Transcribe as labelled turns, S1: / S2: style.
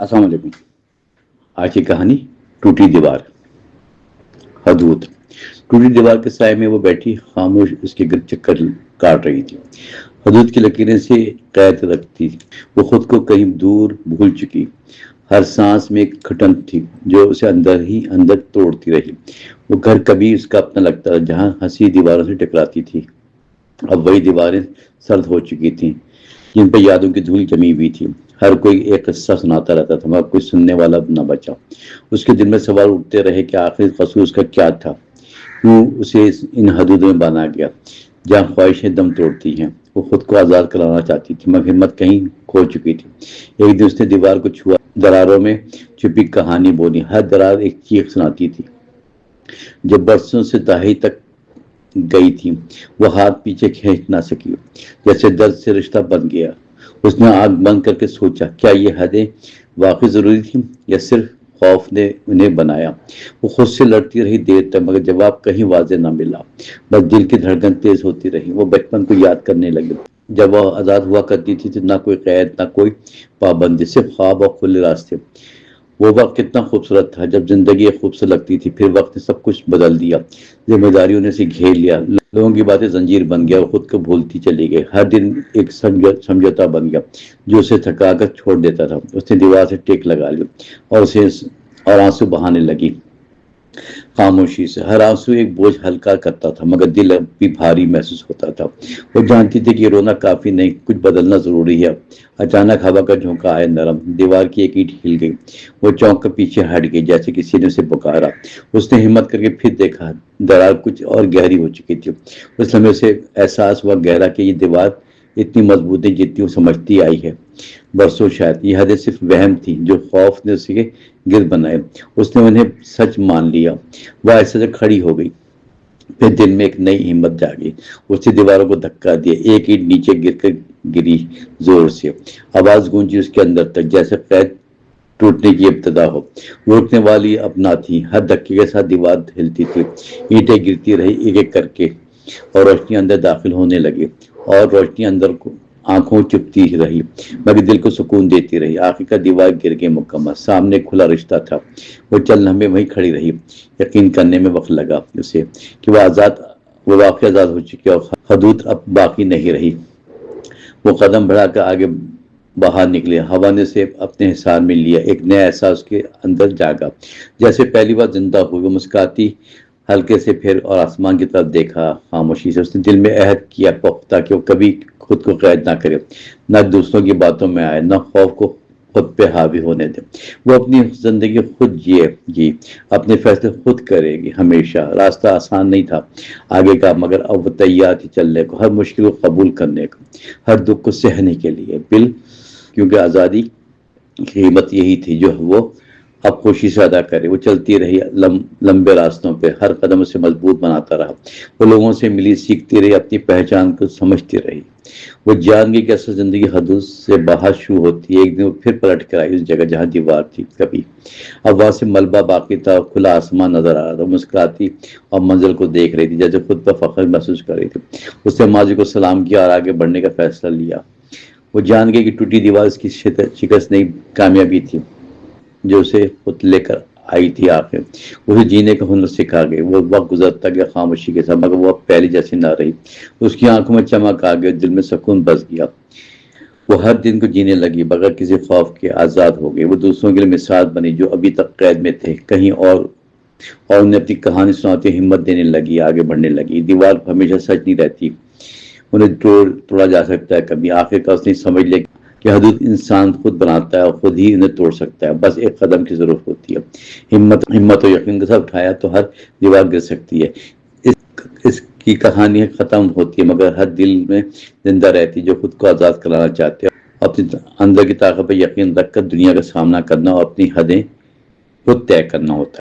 S1: अस्सलाम वालेकुम। आज की कहानी टूटी दीवार। हदूद। टूटी दीवार के साए में वो बैठी खामोश उसके गिर्द चक्कर काट रही थी। हदूद की लकीरें से कैद रखती थी। वो खुद को कहीं दूर भूल चुकी। हर सांस में एक खटन थी जो उसे अंदर ही अंदर तोड़ती रही। वो घर कभी उसका अपना लगता था जहाँ हंसी दीवारों से टकराती थी। अब वही दीवारें सर्द हो चुकी थीं, जिन पर यादों की धूल जमी हुई थी। हर कोई एक किस्सा सुनाता रहता था मगर कोई सुनने वाला न बचा। उसके दिल में सवाल उठते रहे कि आखिर कसूर उसका क्या था, क्यों उसे इन हदूदों में बांधा गया जहाँ ख्वाहिशें दम तोड़ती हैं। वो खुद को आज़ाद कराना चाहती थी मगर हिम्मत कहीं खो चुकी थी। एक दिन उसने दीवार को छुआ, दरारों में छुपी कहानी बोली। हर दरार एक चीख सुनाती थी जो बरसों से दाही तक गई थी। वो हाथ पीछे खींच ना सकी, जैसे दर्द से रिश्ता बन गया। उसने आंख बंद करके सोचा, क्या ये हदें वाकई जरूरी थी या सिर्फ खौफ ने उन्हें बनाया। वो खुद से लड़ती रही देर तक मगर जवाब कहीं वाज़ेह ना मिला। बस दिल की धड़कन तेज होती रही। वो बचपन को याद करने लगी जब वह आज़ाद हुआ करती थी तो ना कोई कैद ना कोई पाबंदी, सिर्फ ख्वाब और खुले रास्ते। वो वक्त कितना खूबसूरत था जब जिंदगी खूबसूरत लगती थी। फिर वक्त ने सब कुछ बदल दिया। जिम्मेदारियों ने उसे घेर लिया, लोगों की बातें जंजीर बन गया और खुद को भूलती चली गई। हर दिन एक समझौता बन गया जो उसे थका कर छोड़ देता था। उसने दीवार से टेक लगा ली और उसे और आंसू बहाने लगी खामोशी से। हर आंसू एक बोझ हल्का करता था मगर दिल अब भी भारी महसूस होता था। वो जानती थी कि रोना काफी नहीं, कुछ बदलना जरूरी है। अचानक हवा का झोंका आया नरम, दीवार की एक ईंट हिल गई। वो चौंक कर पीछे हट गई जैसे किसी ने उसे पुकारा। उसने हिम्मत करके फिर देखा, दरार कुछ और गहरी हो चुकी थी। उस समय उसे एहसास हुआ गहरा कि ये दीवार इतनी मजबूत है जितनी वो समझती आई है बरसों। शायद ये हदें सिर्फ वहम थी जो खौफ ने उसे गिर बनाए। उसने उन्हें सच मान लिया। वह ऐसे से खड़ी हो गई। फिर दिल में एक नई हिम्मत जागी। उसने दीवारों को धक्का दिया, एक ईंट नीचे गिरकर गिरी जोर से। आवाज गूंजी उसके अंदर तक जैसे कैद टूटने की इब्तदा हो। वो रुकने वाली अब ना थी। हर धक्के के साथ दीवार हिलती थी, ईंटें गिरती रही एक एक करके और रोशनी अंदर दाखिल होने लगी और रोशनी अंदर को आंखों चुपती ही रही मगर दिल को सुकून देती रही। आखिर का दीवार गिर गई मुकम्मल। सामने खुला रिश्ता था। वो चल लम्बे वहीं खड़ी रही। यकीन करने में वक्त लगा उसे कि वो वाकई आजाद हो चुकी और हदूद अब बाकी नहीं रही। वो कदम बढ़ाकर आगे बाहर निकले। हवा ने उसे अपने हिसार में लिया। एक नया एहसास उसके अंदर जागा, जैसे पहली बार जिंदा हुई। वो मुस्कुराती हल्के से फिर और आसमान की तरफ देखा खामोशी से। उसने दिल में अहद किया पुख्ता कि वो कभी खुद को कैद ना करे, न दूसरों की बातों में आए, न खौफ को खुद पे हावी होने दे। वो अपनी जिंदगी खुद जिएगी, अपने फैसले खुद करेगी हमेशा। रास्ता आसान नहीं था आगे का मगर अब वो तैयार थी चलने को, हर मुश्किल को कबूल करने को, हर दुख को सहने के लिए। क्योंकि आज़ादी की कीमत यही थी जो वो अब खुशी से अदा करे। वो चलती रही लंबे रास्तों पे, हर कदम उसे मजबूत बनाता रहा। वो लोगों से मिली, सीखती रही, अपनी पहचान को समझती रही। वो जान गई कि असल जिंदगी हदूद से बाहर शुरू होती है। एक दिन वो फिर पलट कर आई उस जगह जहाँ दीवार थी कभी। अब वहां से मलबा बाकी था, खुला आसमान नजर आ रहा था। मुस्कुराती और मंजिल को देख रही थी जैसे खुद पर फख्र महसूस कर रही थी। उसने माजी को सलाम किया और आगे बढ़ने का फैसला लिया। वो जान गई कि टूटी दीवार उसकी शिकस्त नहीं, कामयाबी थी जो उसे खुद लेकर आई थी। आखिर उसे जीने का हुनर सिखा गई। वो वक्त गुजरता गया खामोशी के साथ मगर वो अब पहले जैसी ना रही। उसकी आंखों में चमक आ गई, दिल में सुकून बस गया। वो हर दिन को जीने लगी बगैर किसी खौफ के, आज़ाद हो गई। वो दूसरों के लिए मिसाल बनी जो अभी तक कैद में थे कहीं और उन्हें अपनी कहानी सुनाती हिम्मत देने लगी, आगे बढ़ने लगी। दीवार हमेशा सच नहीं रहती, उन्हें तोड़ा जा सकता है कभी। आखिरकार उसने समझ लिया कि हदूद इंसान खुद बनाता है और खुद ही इन्हें तोड़ सकता है। बस एक कदम की जरूरत होती है, हिम्मत और यकीन के साथ उठाया तो हर दीवार गिर सकती है। इसकी कहानी खत्म होती है मगर हर दिल में जिंदा रहती है जो खुद को आज़ाद कराना चाहते हैं। अपने अंदर की ताकत पर यकीन रखकर दुनिया का सामना करना और अपनी हदें खुद तय करना होता है।